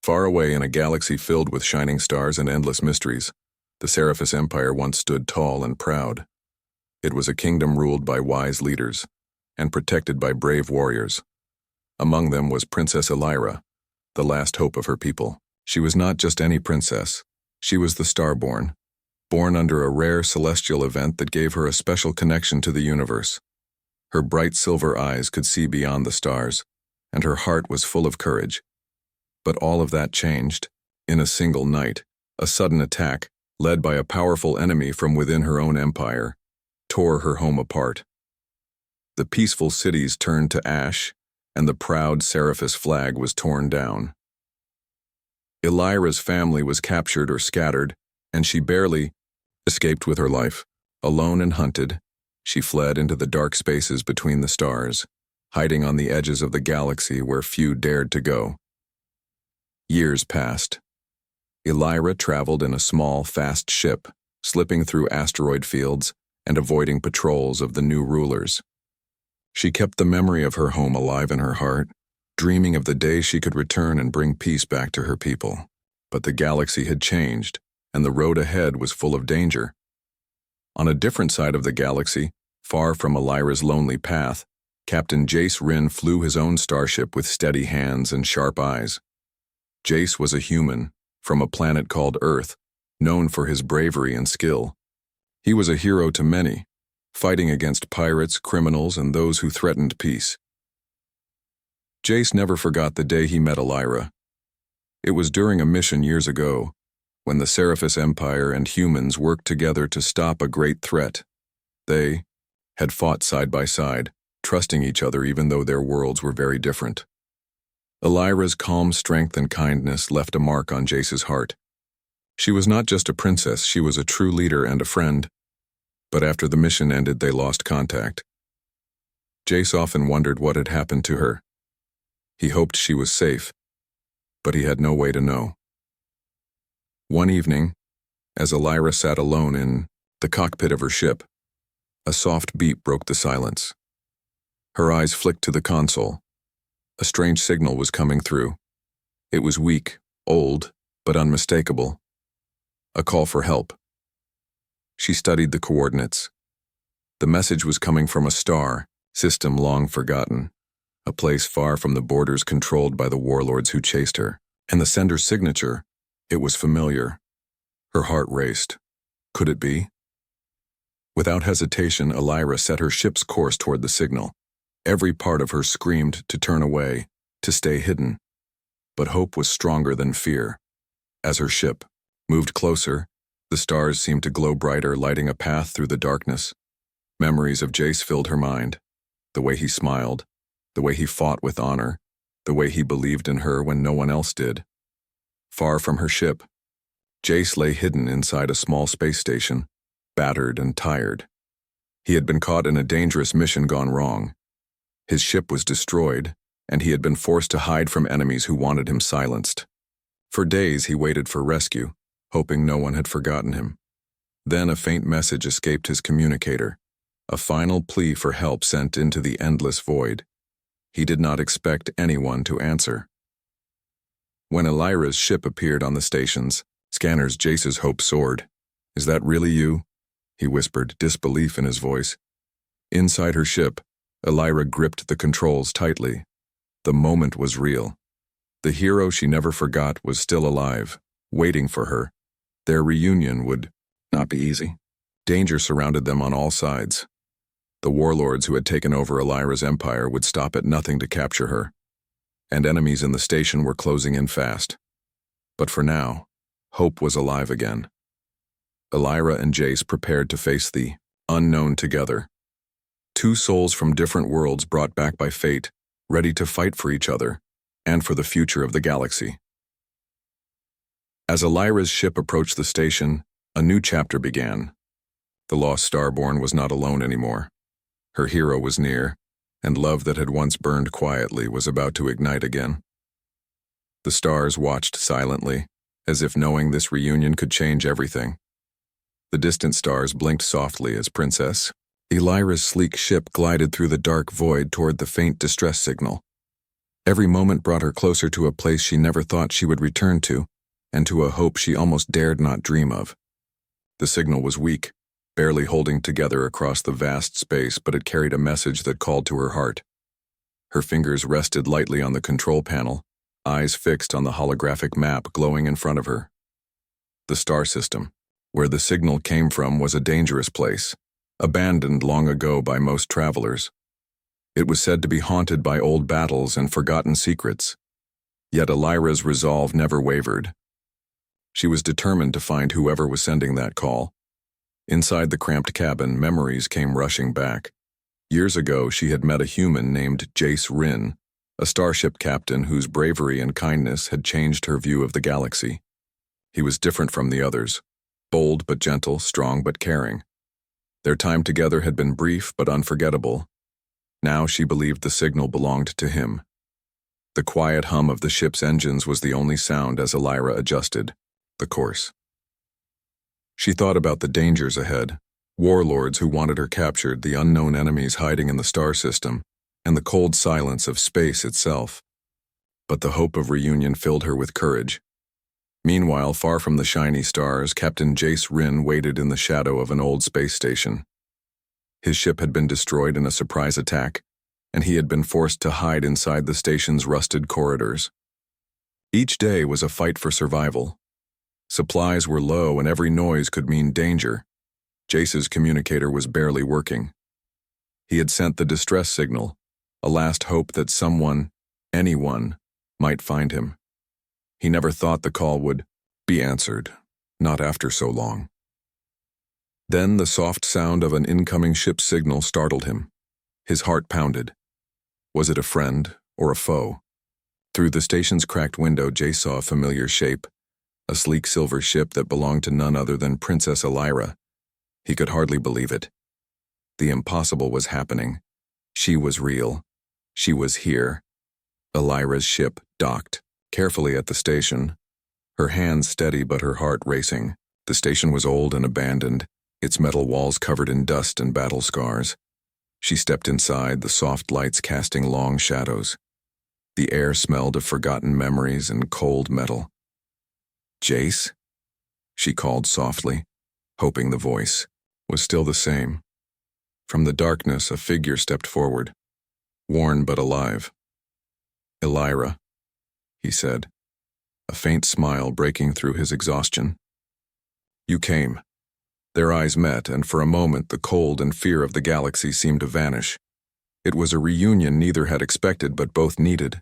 Far away in a galaxy filled with shining stars and endless mysteries, the Seraphis Empire once stood tall and proud. It was a kingdom ruled by wise leaders and protected by brave warriors. Among them was Princess Elira, the last hope of her people. She was not just any princess. She was the Starborn, born under a rare celestial event that gave her a special connection to the universe. Her bright silver eyes could see beyond the stars, and her heart was full of courage. But all of that changed. In a single night, a sudden attack, led by a powerful enemy from within her own empire, tore her home apart. The peaceful cities turned to ash, and the proud Seraphis flag was torn down. Elira's family was captured or scattered, and she barely escaped with her life. Alone and hunted, she fled into the dark spaces between the stars, hiding on the edges of the galaxy where few dared to go. Years passed. Elira traveled in a small, fast ship, slipping through asteroid fields and avoiding patrols of the new rulers. She kept the memory of her home alive in her heart, dreaming of the day she could return and bring peace back to her people. But the galaxy had changed, and the road ahead was full of danger. On a different side of the galaxy, far from Elira's lonely path, Captain Jace Ryn flew his own starship with steady hands and sharp eyes. Jace was a human, from a planet called Earth, known for his bravery and skill. He was a hero to many, fighting against pirates, criminals, and those who threatened peace. Jace never forgot the day he met Elira. It was during a mission years ago, when the Seraphis Empire and humans worked together to stop a great threat. They had fought side by side, trusting each other even though their worlds were very different. Elira's calm strength and kindness left a mark on Jace's heart. She was not just a princess, she was a true leader and a friend. But after the mission ended, they lost contact. Jace often wondered what had happened to her. He hoped she was safe, but he had no way to know. One evening, as Elira sat alone in the cockpit of her ship, a soft beep broke the silence. Her eyes flicked to the console. A strange signal was coming through. It was weak, old, but unmistakable. A call for help. She studied the coordinates. The message was coming from a star, system long forgotten, a place far from the borders controlled by the warlords who chased her. And the sender's signature, it was familiar. Her heart raced. Could it be? Without hesitation, Elira set her ship's course toward the signal. Every part of her screamed to turn away, to stay hidden. But hope was stronger than fear. As her ship moved closer, the stars seemed to glow brighter, lighting a path through the darkness. Memories of Jace filled her mind. The way he smiled, the way he fought with honor, the way he believed in her when no one else did. Far from her ship, Jace lay hidden inside a small space station, battered and tired. He had been caught in a dangerous mission gone wrong. His ship was destroyed, and he had been forced to hide from enemies who wanted him silenced. For days he waited for rescue, hoping no one had forgotten him. Then a faint message escaped his communicator, a final plea for help sent into the endless void. He did not expect anyone to answer. When Elira's ship appeared on the stations, scanners, Jace's hope soared. "Is that really you?" he whispered, disbelief in his voice. Inside her ship, Elira gripped the controls tightly. The moment was real. The hero she never forgot was still alive, waiting for her. Their reunion would not be easy. Danger surrounded them on all sides. The warlords who had taken over Elira's empire would stop at nothing to capture her, and enemies in the station were closing in fast. But for now, hope was alive again. Elira and Jace prepared to face the unknown together. Two souls from different worlds brought back by fate, ready to fight for each other and for the future of the galaxy. As Elira's ship approached the station, a new chapter began. The lost Starborn was not alone anymore. Her hero was near, and love that had once burned quietly was about to ignite again. The stars watched silently, as if knowing this reunion could change everything. The distant stars blinked softly as Princess Elira's sleek ship glided through the dark void toward the faint distress signal. Every moment brought her closer to a place she never thought she would return to, and to a hope she almost dared not dream of. The signal was weak, barely holding together across the vast space, but it carried a message that called to her heart. Her fingers rested lightly on the control panel, eyes fixed on the holographic map glowing in front of her. The star system, where the signal came from, was a dangerous place, abandoned long ago by most travelers. It was said to be haunted by old battles and forgotten secrets. Yet Elira's resolve never wavered. She was determined to find whoever was sending that call. Inside the cramped cabin, memories came rushing back. Years ago, she had met a human named Jace Rin, a starship captain whose bravery and kindness had changed her view of the galaxy. He was different from the others, bold but gentle, strong but caring. Their time together had been brief but unforgettable. Now she believed the signal belonged to him. The quiet hum of the ship's engines was the only sound as Elira adjusted the course. She thought about the dangers ahead, warlords who wanted her captured, the unknown enemies hiding in the star system, and the cold silence of space itself. But the hope of reunion filled her with courage. Meanwhile, far from the shiny stars, Captain Jace Rin waited in the shadow of an old space station. His ship had been destroyed in a surprise attack, and he had been forced to hide inside the station's rusted corridors. Each day was a fight for survival. Supplies were low and every noise could mean danger. Jace's communicator was barely working. He had sent the distress signal, a last hope that someone, anyone, might find him. He never thought the call would be answered, not after so long. Then the soft sound of an incoming ship signal startled him. His heart pounded. Was it a friend or a foe? Through the station's cracked window, Jace saw a familiar shape, a sleek silver ship that belonged to none other than Princess Elira. He could hardly believe it. The impossible was happening. She was real. She was here. Elira's ship docked carefully at the station, her hands steady but her heart racing. The station was old and abandoned, its metal walls covered in dust and battle scars. She stepped inside, the soft lights casting long shadows. The air smelled of forgotten memories and cold metal. "Jace?" she called softly, hoping the voice was still the same. From the darkness, a figure stepped forward, worn but alive. "Elira," he said, a faint smile breaking through his exhaustion. "You came." Their eyes met, and for a moment the cold and fear of the galaxy seemed to vanish. It was a reunion neither had expected but both needed.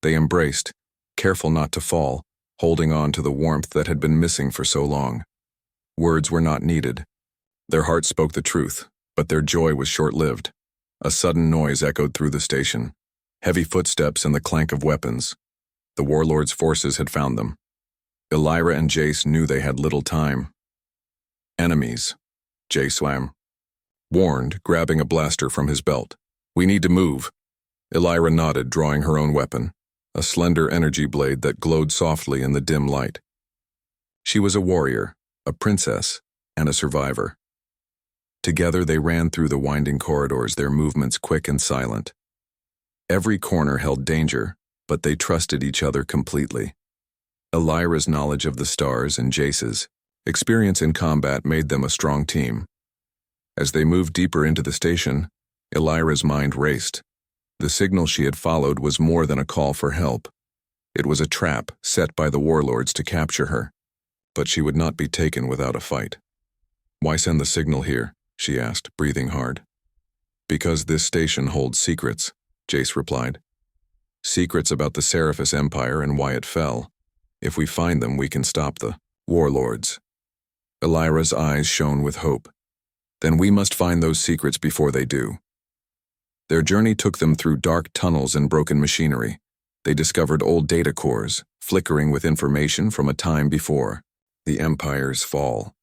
They embraced, careful not to fall, holding on to the warmth that had been missing for so long. Words were not needed. Their hearts spoke the truth, but their joy was short-lived. A sudden noise echoed through the station, heavy footsteps and the clank of weapons. The warlord's forces had found them. Elira and Jace knew they had little time. "Enemies," Jace warned, grabbing a blaster from his belt. "We need to move." Elira nodded, drawing her own weapon, a slender energy blade that glowed softly in the dim light. She was a warrior, a princess, and a survivor. Together they ran through the winding corridors, their movements quick and silent. Every corner held danger, but they trusted each other completely. Elira's knowledge of the stars and Jace's experience in combat made them a strong team. As they moved deeper into the station, Elira's mind raced. The signal she had followed was more than a call for help. It was a trap set by the warlords to capture her, but she would not be taken without a fight. "Why send the signal here?" she asked, breathing hard. "Because this station holds secrets," Jace replied. "Secrets about the Seraphis Empire and why it fell. If we find them, we can stop the warlords." Elira's eyes shone with hope. "Then we must find those secrets before they do." Their journey took them through dark tunnels and broken machinery. They discovered old data cores, flickering with information from a time before the Empire's fall.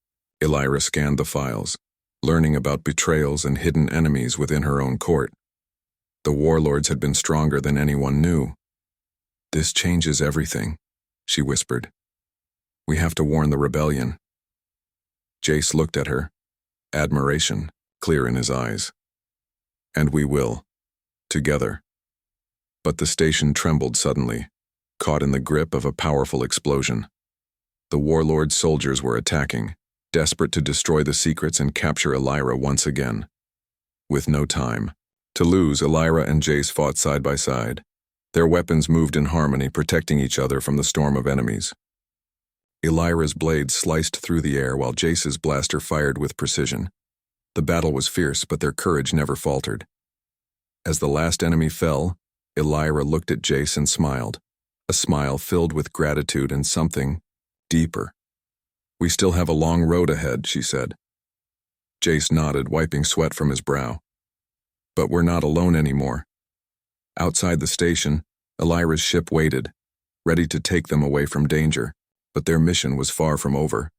Elira scanned the files, learning about betrayals and hidden enemies within her own court. The warlords had been stronger than anyone knew. "This changes everything," she whispered. "We have to warn the rebellion." Jace looked at her, admiration clear in his eyes. "And we will, together." But the station trembled suddenly, caught in the grip of a powerful explosion. The warlord's soldiers were attacking, desperate to destroy the secrets and capture Elira once again. With no time to lose, Elira and Jace fought side by side. Their weapons moved in harmony, protecting each other from the storm of enemies. Elira's blade sliced through the air while Jace's blaster fired with precision. The battle was fierce, but their courage never faltered. As the last enemy fell, Elira looked at Jace and smiled, a smile filled with gratitude and something deeper. "We still have a long road ahead," she said. Jace nodded, wiping sweat from his brow. "But we're not alone anymore." Outside the station, Elira's ship waited, ready to take them away from danger, but their mission was far from over.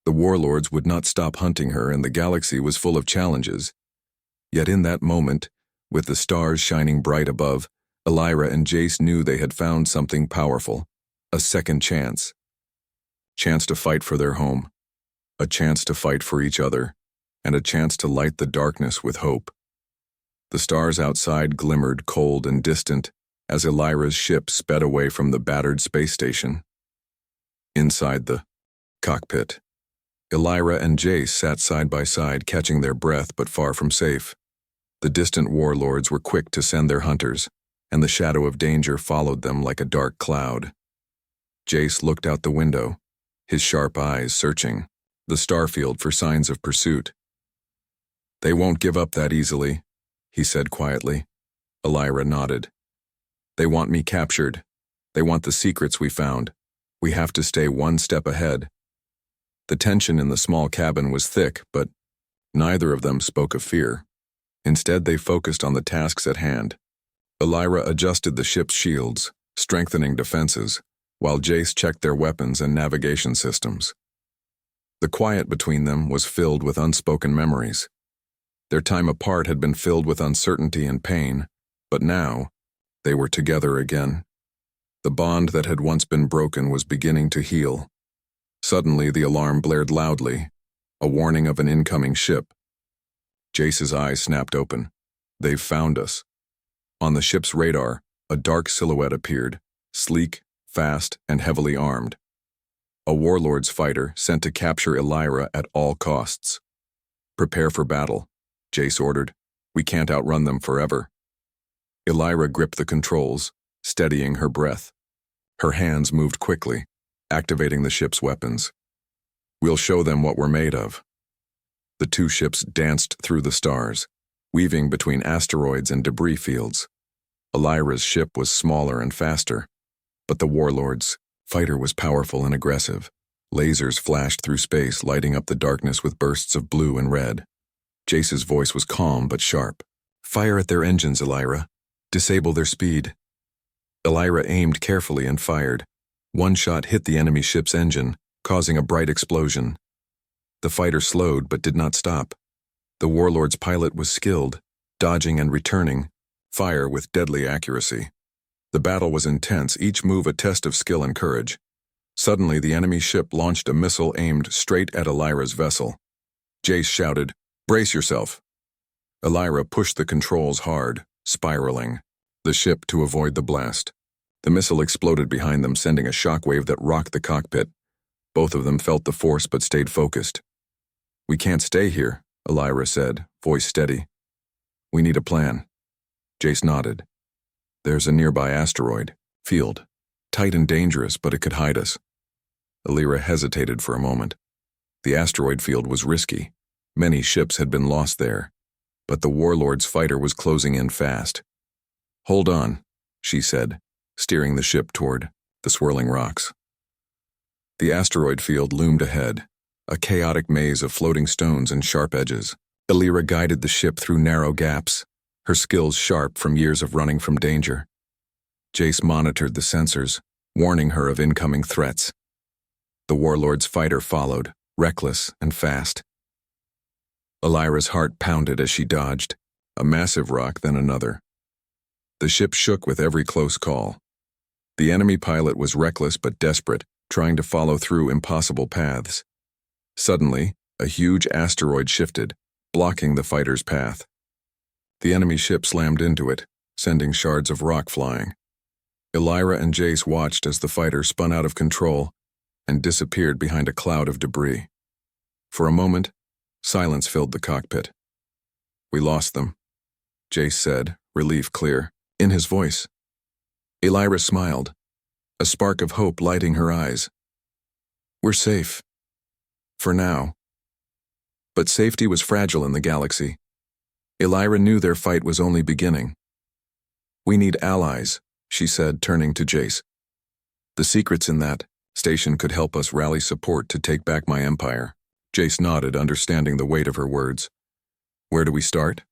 The warlords would not stop hunting her, and the galaxy was full of challenges. Yet in that moment, with the stars shining bright above, Elira and Jace knew they had found something powerful, a second chance. Chance to fight for their home, a chance to fight for each other, and a chance to light the darkness with hope. The stars outside glimmered cold and distant as Elira's ship sped away from the battered space station. Inside the cockpit, Elira and Jace sat side by side, catching their breath but far from safe. The distant warlords were quick to send their hunters, and the shadow of danger followed them like a dark cloud. Jace looked out the window, his sharp eyes searching the starfield for signs of pursuit. "They won't give up that easily," he said quietly. Elira nodded. "They want me captured. They want the secrets we found. We have to stay one step ahead." The tension in the small cabin was thick, but neither of them spoke of fear. Instead, they focused on the tasks at hand. Elira adjusted the ship's shields, strengthening defenses, while Jace checked their weapons and navigation systems. The quiet between them was filled with unspoken memories. Their time apart had been filled with uncertainty and pain, but now they were together again. The bond that had once been broken was beginning to heal. Suddenly, the alarm blared loudly, a warning of an incoming ship. Jace's eyes snapped open. "They've found us." On the ship's radar, a dark silhouette appeared, sleek, fast, and heavily armed. A warlord's fighter sent to capture Elira at all costs. "Prepare for battle," Jace ordered. "We can't outrun them forever." Elira gripped the controls, steadying her breath. Her hands moved quickly, activating the ship's weapons. "We'll show them what we're made of." The two ships danced through the stars, weaving between asteroids and debris fields. Elira's ship was smaller and faster, but the warlord's fighter was powerful and aggressive. Lasers flashed through space, lighting up the darkness with bursts of blue and red. Jace's voice was calm but sharp. "Fire at their engines, Elira. Disable their speed." Elira aimed carefully and fired. One shot hit the enemy ship's engine, causing a bright explosion. The fighter slowed but did not stop. The warlord's pilot was skilled, dodging and returning fire with deadly accuracy. The battle was intense, each move a test of skill and courage. Suddenly, the enemy ship launched a missile aimed straight at Elira's vessel. Jace shouted, "Brace yourself." Elira pushed the controls hard, spiraling the ship to avoid the blast. The missile exploded behind them, sending a shockwave that rocked the cockpit. Both of them felt the force but stayed focused. "We can't stay here," Elira said, voice steady. "We need a plan." Jace nodded. "There's a nearby asteroid field, tight and dangerous, but it could hide us." Elira hesitated for a moment. The asteroid field was risky. Many ships had been lost there, but the warlord's fighter was closing in fast. "Hold on," she said, steering the ship toward the swirling rocks. The asteroid field loomed ahead, a chaotic maze of floating stones and sharp edges. Elira guided the ship through narrow gaps, her skills sharp from years of running from danger. Jace monitored the sensors, warning her of incoming threats. The warlord's fighter followed, reckless and fast. Elira's heart pounded as she dodged, a massive rock then another. The ship shook with every close call. The enemy pilot was reckless but desperate, trying to follow through impossible paths. Suddenly, a huge asteroid shifted, blocking the fighter's path. The enemy ship slammed into it, sending shards of rock flying. Elira and Jace watched as the fighter spun out of control and disappeared behind a cloud of debris. For a moment, silence filled the cockpit. "We lost them," Jace said, relief clear in his voice. Elira smiled, a spark of hope lighting her eyes. "We're safe. For now." But safety was fragile in the galaxy. Elira knew their fight was only beginning. "We need allies," she said, turning to Jace. "The secrets in that station could help us rally support to take back my empire." Jace nodded, understanding the weight of her words. "Where do we start?"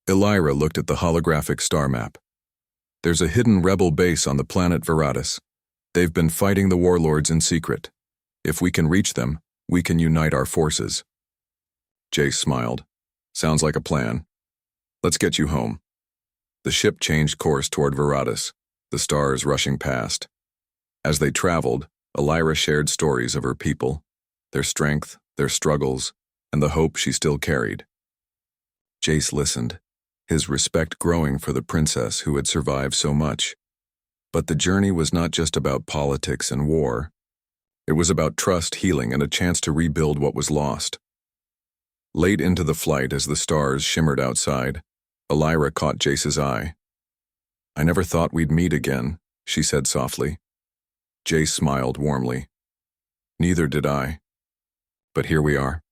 Elira looked at the holographic star map. "There's a hidden rebel base on the planet Veratus. They've been fighting the warlords in secret. If we can reach them, we can unite our forces." Jace smiled. "Sounds like a plan. Let's get you home." The ship changed course toward Veratus, the stars rushing past. As they traveled, Elira shared stories of her people, their strength, their struggles, and the hope she still carried. Jace listened, his respect growing for the princess who had survived so much. But the journey was not just about politics and war. It was about trust, healing, and a chance to rebuild what was lost. Late into the flight, as the stars shimmered outside, Elira caught Jace's eye. "I never thought we'd meet again," she said softly. Jace smiled warmly. "Neither did I. But here we are,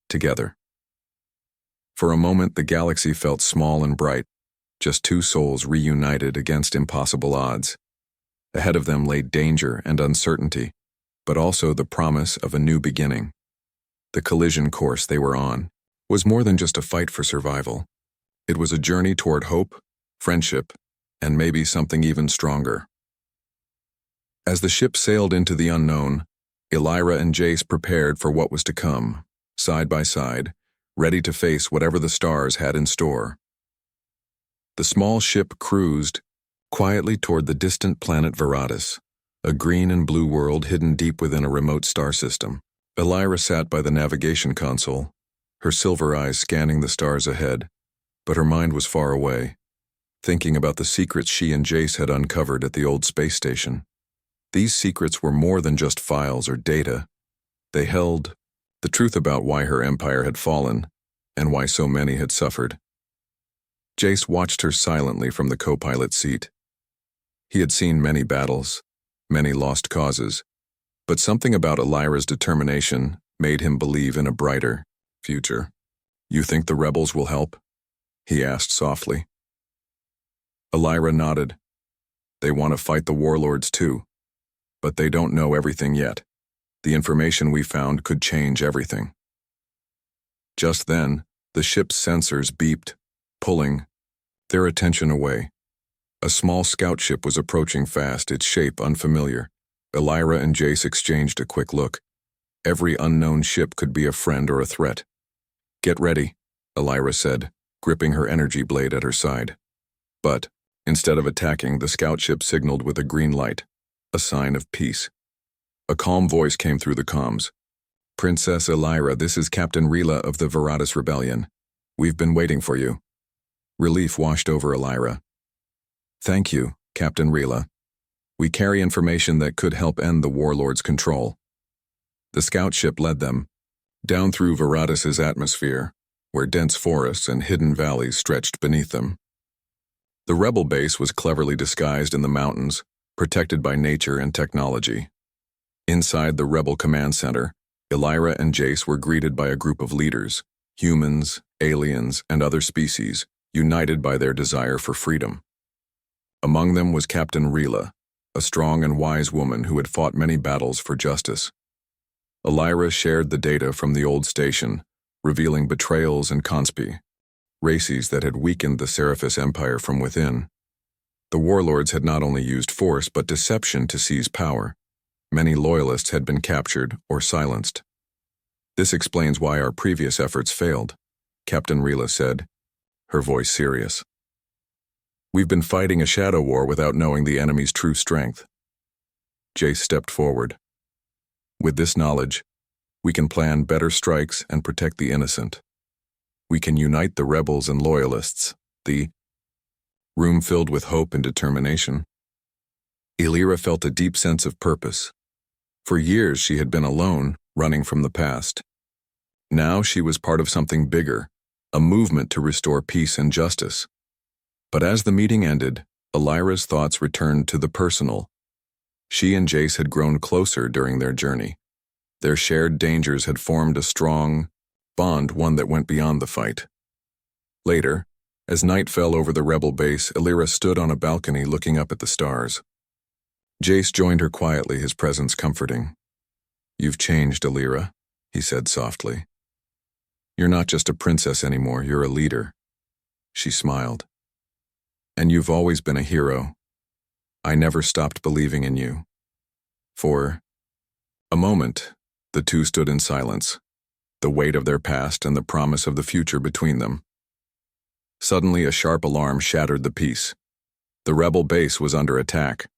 together." For a moment, the galaxy felt small and bright, just two souls reunited against impossible odds. Ahead of them lay danger and uncertainty, but also the promise of a new beginning. The collision course they were on was more than just a fight for survival. It was a journey toward hope, friendship, and maybe something even stronger. As the ship sailed into the unknown, Elira and Jace prepared for what was to come, side by side, ready to face whatever the stars had in store. The small ship cruised quietly toward the distant planet Veratus, a green and blue world hidden deep within a remote star system. Elira sat by the navigation console, her silver eyes scanning the stars ahead, but her mind was far away, thinking about the secrets she and Jace had uncovered at the old space station. These secrets were more than just files or data. They held the truth about why her empire had fallen and why so many had suffered. Jace watched her silently from the co-pilot seat. He had seen many battles, many lost causes, but something about Elira's determination made him believe in a brighter future. "You think the rebels will help?" he asked softly. Elira nodded. "They want to fight the warlords too, but they don't know everything yet. The information we found could change everything." Just then, the ship's sensors beeped, pulling their attention away. A small scout ship was approaching fast, its shape unfamiliar. Elira and Jace exchanged a quick look. Every unknown ship could be a friend or a threat. "Get ready," Elira said, gripping her energy blade at her side. But, instead of attacking, the scout ship signaled with a green light, a sign of peace. A calm voice came through the comms. "Princess Elira, this is Captain Rila of the Veratus Rebellion. We've been waiting for you." Relief washed over Elira. "Thank you, Captain Rila. We carry information that could help end the warlord's control." The scout ship led them down through Veratus's atmosphere, where dense forests and hidden valleys stretched beneath them. The rebel base was cleverly disguised in the mountains, protected by nature and technology. Inside the rebel command center, Elira and Jace were greeted by a group of leaders, humans, aliens, and other species, united by their desire for freedom. Among them was Captain Rila, a strong and wise woman who had fought many battles for justice. Elira shared the data from the old station, revealing betrayals and conspiracies that had weakened the Seraphis Empire from within. The warlords had not only used force but deception to seize power. Many loyalists had been captured or silenced. "This explains why our previous efforts failed," Captain Rila said, her voice serious. "We've been fighting a shadow war without knowing the enemy's true strength." Jace stepped forward. "With this knowledge, we can plan better strikes and protect the innocent. We can unite the rebels and loyalists." The room filled with hope and determination. Elira felt a deep sense of purpose. For years she had been alone, running from the past. Now she was part of something bigger, a movement to restore peace and justice. But as the meeting ended, Elira's thoughts returned to the personal. She and Jace had grown closer during their journey. Their shared dangers had formed a strong bond, one that went beyond the fight. Later, as night fell over the rebel base, Elira stood on a balcony looking up at the stars. Jace joined her quietly, his presence comforting. "You've changed, Elira," he said softly. "You're not just a princess anymore, you're a leader." She smiled. "And you've always been a hero. I never stopped believing in you." For a moment, the two stood in silence, the weight of their past and the promise of the future between them. Suddenly, a sharp alarm shattered the peace. The rebel base was under attack.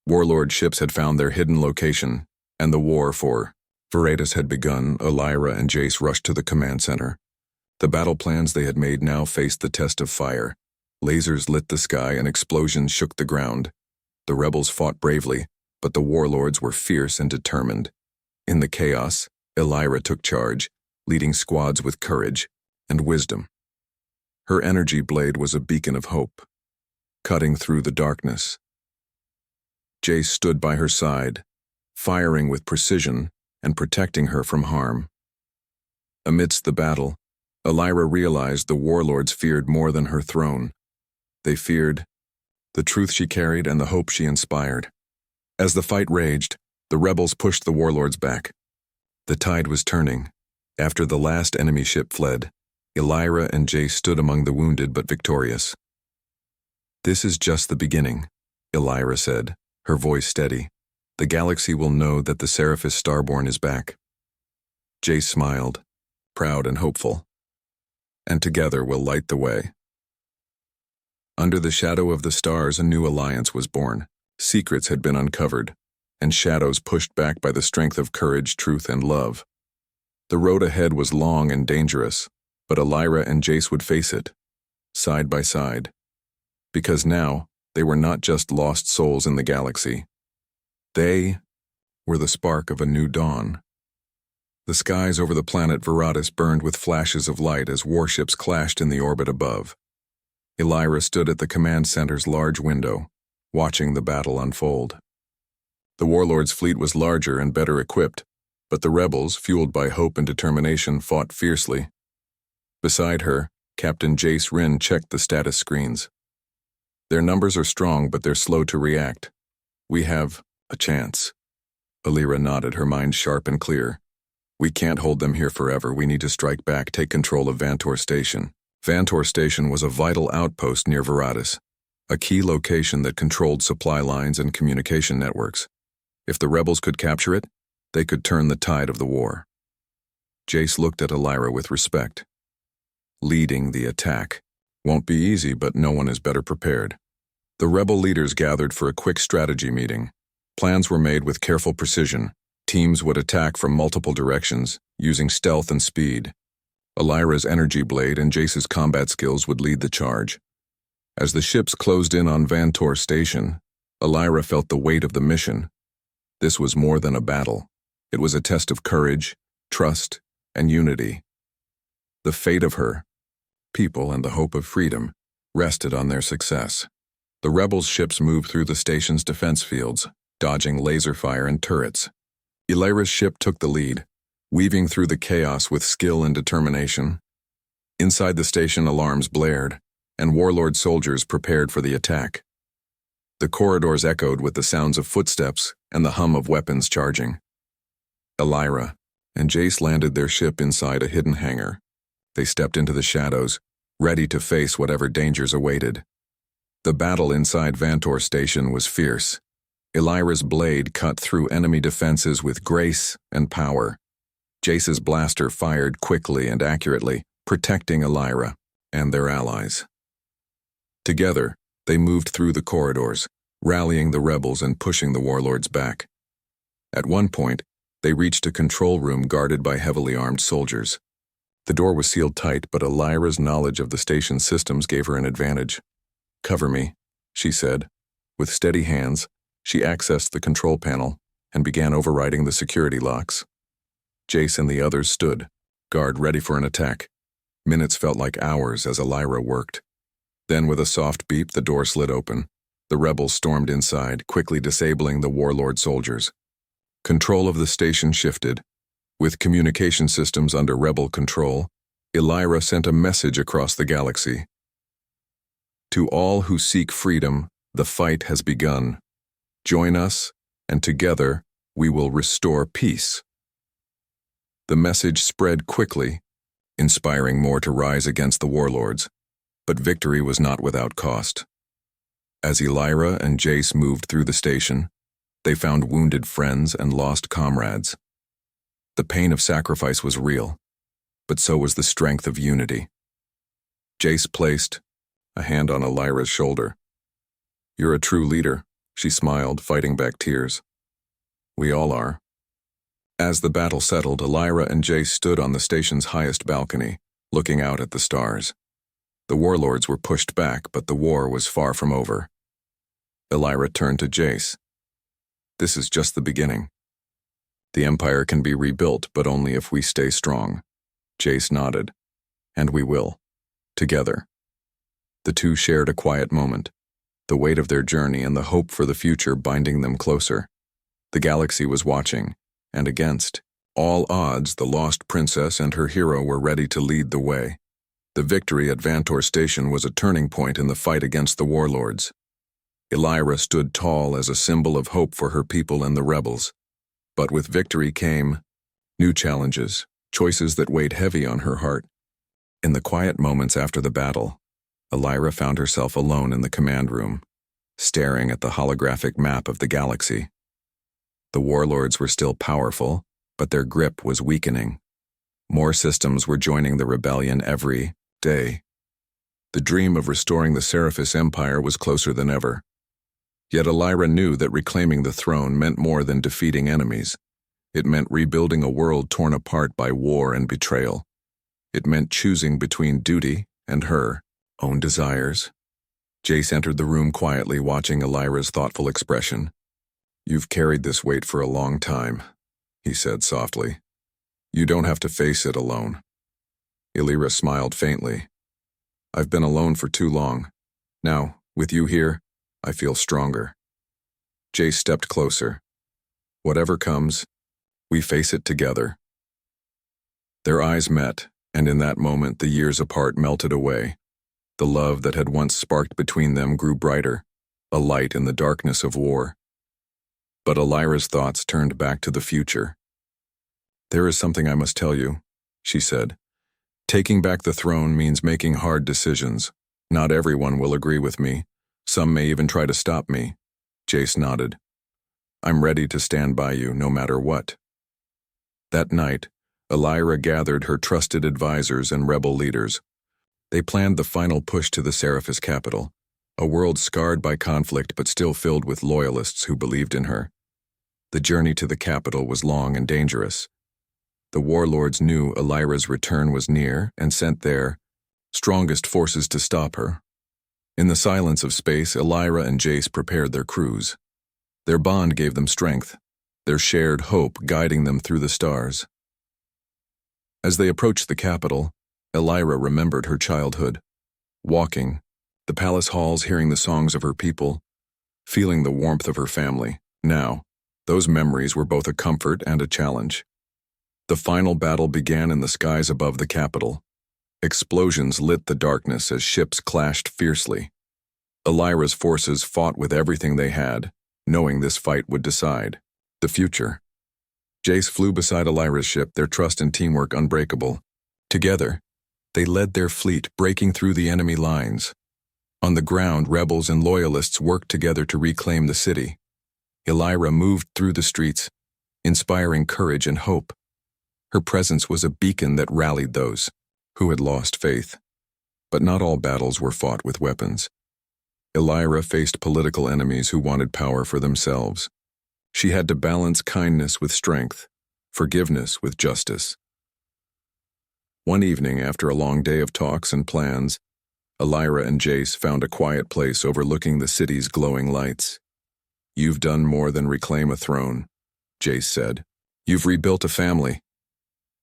Warlord ships had found their hidden location, and the war for Veratus had begun. Elira and Jace rushed to the command center. The battle plans they had made now faced the test of fire. Lasers lit the sky and explosions shook the ground. The rebels fought bravely, but the warlords were fierce and determined. In the chaos, Elira took charge, leading squads with courage and wisdom. Her energy blade was a beacon of hope, cutting through the darkness. Jace stood by her side, firing with precision and protecting her from harm. Amidst the battle, Elira realized the warlords feared more than her throne. They feared the truth she carried and the hope she inspired. As the fight raged, the rebels pushed the warlords back. The tide was turning. After the last enemy ship fled, Elira and Jace stood among the wounded but victorious. "This is just the beginning," Elira said, her voice steady. "The galaxy will know that the Seraphis Starborn is back." Jace smiled, proud and hopeful. "And together we'll light the way." Under the shadow of the stars, a new alliance was born. Secrets had been uncovered, and shadows pushed back by the strength of courage, truth, and love. The road ahead was long and dangerous, but Elira and Jace would face it, side by side. Because now, they were not just lost souls in the galaxy. They were the spark of a new dawn. The skies over the planet Veratus burned with flashes of light as warships clashed in the orbit above. Elira stood at the command center's large window, watching the battle unfold. The warlord's fleet was larger and better equipped, but the rebels, fueled by hope and determination, fought fiercely. Beside her, Captain Jace Ryn checked the status screens. "Their numbers are strong, but they're slow to react. We have a chance." Elira nodded, her mind sharp and clear. "We can't hold them here forever. We need to strike back, take control of Vantor Station." Vantor Station was a vital outpost near Veratus, a key location that controlled supply lines and communication networks. If the rebels could capture it, they could turn the tide of the war. Jace looked at Elira with respect. "Leading the attack won't be easy, but no one is better prepared." The rebel leaders gathered for a quick strategy meeting. Plans were made with careful precision. Teams would attack from multiple directions, using stealth and speed. Elira's energy blade and Jace's combat skills would lead the charge. As the ships closed in on Vantor Station, Elira felt the weight of the mission. This was more than a battle. It was a test of courage, trust, and unity. The fate of her people and the hope of freedom rested on their success. The rebels' ships moved through the station's defense fields, dodging laser fire and turrets. Elira's ship took the lead, weaving through the chaos with skill and determination. Inside the station, alarms blared, and warlord soldiers prepared for the attack. The corridors echoed with the sounds of footsteps and the hum of weapons charging. Elira and Jace landed their ship inside a hidden hangar. They stepped into the shadows, ready to face whatever dangers awaited. The battle inside Vantor Station was fierce. Elira's blade cut through enemy defenses with grace and power. Jace's blaster fired quickly and accurately, protecting Elira and their allies. Together, they moved through the corridors, rallying the rebels and pushing the warlords back. At one point, they reached a control room guarded by heavily armed soldiers. The door was sealed tight, but Elira's knowledge of the station's systems gave her an advantage. "Cover me," she said. With steady hands, she accessed the control panel and began overriding the security locks. Jace and the others stood, guard ready for an attack. Minutes felt like hours as Elira worked. Then with a soft beep, the door slid open. The rebels stormed inside, quickly disabling the warlord soldiers. Control of the station shifted. With communication systems under rebel control, Elira sent a message across the galaxy. "To all who seek freedom, the fight has begun. Join us, and together we will restore peace." The message spread quickly, inspiring more to rise against the warlords, but victory was not without cost. As Elira and Jace moved through the station, they found wounded friends and lost comrades. The pain of sacrifice was real, but so was the strength of unity. Jace placed a hand on Elira's shoulder. "You're a true leader," she smiled, fighting back tears. "We all are." As the battle settled, Elira and Jace stood on the station's highest balcony, looking out at the stars. The warlords were pushed back, but the war was far from over. Elira turned to Jace. "This is just the beginning. The Empire can be rebuilt, but only if we stay strong." Jace nodded. "And we will. Together." The two shared a quiet moment, the weight of their journey and the hope for the future binding them closer. The galaxy was watching, and against all odds, the lost princess and her hero were ready to lead the way. The victory at Vantor Station was a turning point in the fight against the warlords. Elira stood tall as a symbol of hope for her people and the rebels. But with victory came new challenges, choices that weighed heavy on her heart. In the quiet moments after the battle, Elira found herself alone in the command room, staring at the holographic map of the galaxy. The warlords were still powerful, but their grip was weakening. More systems were joining the rebellion every day. The dream of restoring the Seraphis Empire was closer than ever. Yet Elira knew that reclaiming the throne meant more than defeating enemies. It meant rebuilding a world torn apart by war and betrayal. It meant choosing between duty and her own desires. Jace entered the room quietly, watching Elira's thoughtful expression. "You've carried this weight for a long time," he said softly. "You don't have to face it alone." Elira smiled faintly. "I've been alone for too long. Now, with you here, I feel stronger." Jace stepped closer. "Whatever comes, we face it together." Their eyes met, and in that moment the years apart melted away. The love that had once sparked between them grew brighter, a light in the darkness of war. But Elira's thoughts turned back to the future. "There is something I must tell you," she said. "Taking back the throne means making hard decisions. Not everyone will agree with me. Some may even try to stop me." Jace nodded. "I'm ready to stand by you no matter what." That night, Elira gathered her trusted advisors and rebel leaders. They planned the final push to the Seraphis capital, a world scarred by conflict but still filled with loyalists who believed in her. The journey to the capital was long and dangerous. The warlords knew Elira's return was near and sent their strongest forces to stop her. In the silence of space, Elira and Jace prepared their crews. Their bond gave them strength, their shared hope guiding them through the stars. As they approached the capital, Elira remembered her childhood, walking the palace halls, hearing the songs of her people, feeling the warmth of her family. Now, those memories were both a comfort and a challenge. The final battle began in the skies above the capital. Explosions lit the darkness as ships clashed fiercely. Elira's forces fought with everything they had, knowing this fight would decide the future. Jace flew beside Elira's ship, their trust and teamwork unbreakable. Together, they led their fleet, breaking through the enemy lines. On the ground, rebels and loyalists worked together to reclaim the city. Elira moved through the streets, inspiring courage and hope. Her presence was a beacon that rallied those who had lost faith. But not all battles were fought with weapons. Elira faced political enemies who wanted power for themselves. She had to balance kindness with strength, forgiveness with justice. One evening, after a long day of talks and plans, Elira and Jace found a quiet place overlooking the city's glowing lights. "You've done more than reclaim a throne," Jace said. "You've rebuilt a family."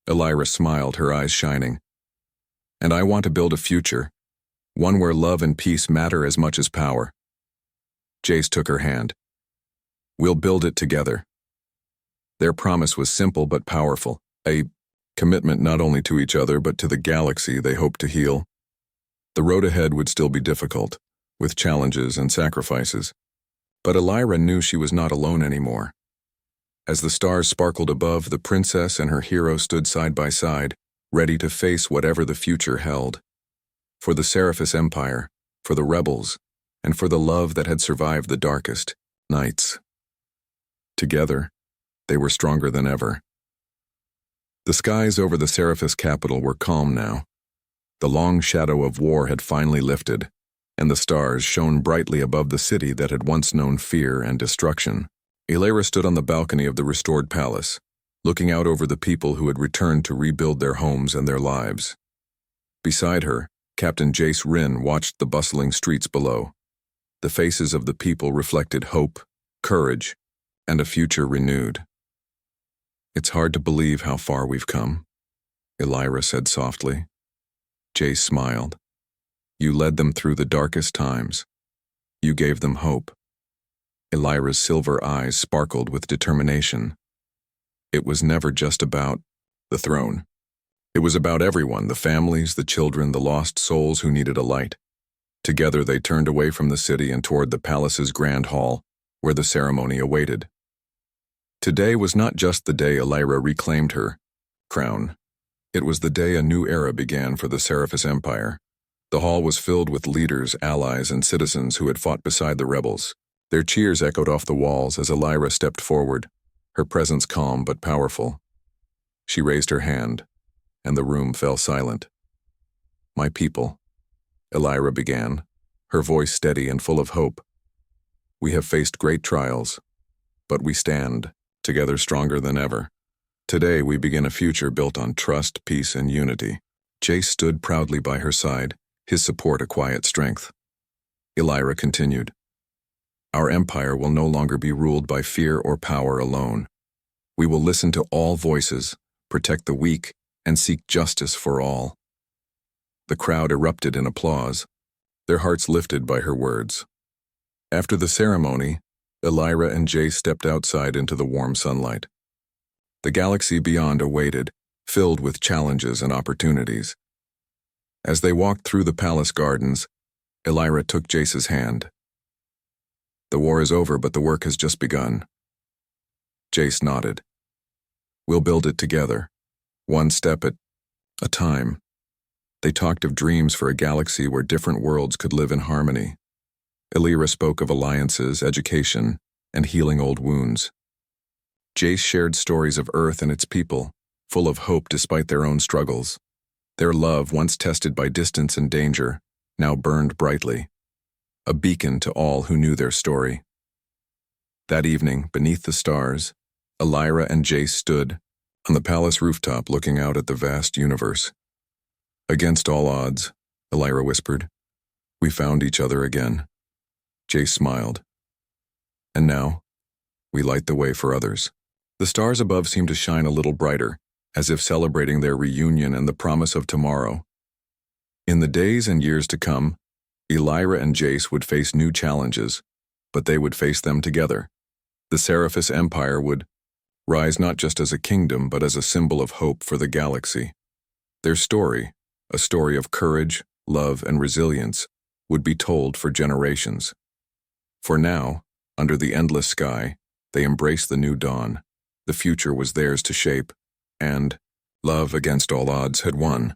Elira smiled, her eyes shining. "And I want to build a future, one where love and peace matter as much as power." Jace took her hand. "We'll build it together." Their promise was simple but powerful, a commitment not only to each other but to the galaxy they hoped to heal. The road ahead would still be difficult, with challenges and sacrifices. But Elira knew she was not alone anymore. As the stars sparkled above, the princess and her hero stood side by side, ready to face whatever the future held. For the Seraphis Empire, for the rebels, and for the love that had survived the darkest nights. Together, they were stronger than ever. The skies over the Seraphis capital were calm now. The long shadow of war had finally lifted, and the stars shone brightly above the city that had once known fear and destruction. Elira stood on the balcony of the restored palace, looking out over the people who had returned to rebuild their homes and their lives. Beside her, Captain Jace Ryn watched the bustling streets below. The faces of the people reflected hope, courage, and a future renewed. "It's hard to believe how far we've come," Elira said softly. Jace smiled. "You led them through the darkest times. You gave them hope." Elira's silver eyes sparkled with determination. It was never just about the throne. It was about everyone, the families, the children, the lost souls who needed a light. Together they turned away from the city and toward the palace's grand hall, where the ceremony awaited. Today was not just the day Elira reclaimed her crown. It was the day a new era began for the Seraphis Empire. The hall was filled with leaders, allies, and citizens who had fought beside the rebels. Their cheers echoed off the walls as Elira stepped forward, her presence calm but powerful. She raised her hand, and the room fell silent. "My people," Elira began, her voice steady and full of hope. "We have faced great trials, but we stand, together stronger than ever. Today we begin a future built on trust, peace, and unity." Jace stood proudly by her side, his support a quiet strength. Elira continued, "Our empire will no longer be ruled by fear or power alone. We will listen to all voices, protect the weak, and seek justice for all." The crowd erupted in applause, their hearts lifted by her words. After the ceremony, Elira and Jace stepped outside into the warm sunlight. The galaxy beyond awaited, filled with challenges and opportunities. As they walked through the palace gardens, Elira took Jace's hand. "The war is over, but the work has just begun." Jace nodded. "We'll build it together, one step at a time." They talked of dreams for a galaxy where different worlds could live in harmony. Elira spoke of alliances, education, and healing old wounds. Jace shared stories of Earth and its people, full of hope despite their own struggles. Their love, once tested by distance and danger, now burned brightly, a beacon to all who knew their story. That evening, beneath the stars, Elira and Jace stood on the palace rooftop looking out at the vast universe. "Against all odds," Elira whispered, "we found each other again." Jace smiled. "And now, we light the way for others." The stars above seemed to shine a little brighter, as if celebrating their reunion and the promise of tomorrow. In the days and years to come, Elira and Jace would face new challenges, but they would face them together. The Seraphis Empire would rise not just as a kingdom, but as a symbol of hope for the galaxy. Their story, a story of courage, love, and resilience, would be told for generations. For now, under the endless sky, they embraced the new dawn. The future was theirs to shape, and love against all odds had won.